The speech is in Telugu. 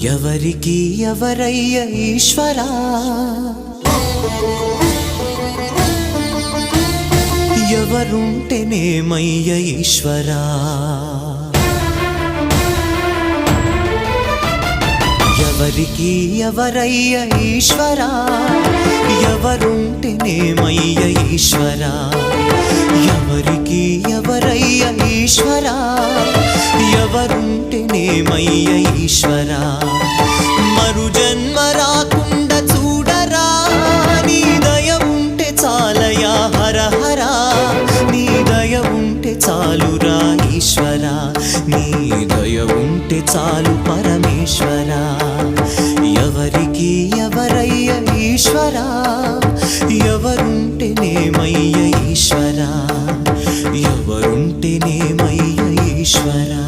ఎవరికి ఎవరయ్య ఈశ్వరా, ఎవరుంటేనేమయ్య ఈశ్వరా, ఎవరికి ఎవరయ్య ఈశ్వరా, ఎవరుంటేనేమయ్య ఈశ్వరా, ఎవరికి ఎవరయ్య ఈశ్వరా, ఎవరుంటేనేమయ్య ఈశ్వరా. మరు జన్మ రాకుండా చూడరా, నీ దయ ఉంటే చాలయా హర హరా, నీ దయ ఉంటే చాలురా ఈశ్వరా, నీ దయ ఉంటే చాలు పరమేశ్వరా. ఎవరికి ఎవరయ్య ఈశ్వరా, ఎవరుంటేనేమయ్య ఈశ్వరా, ఎవరుంటేనేమయ్య ఈశ్వరా.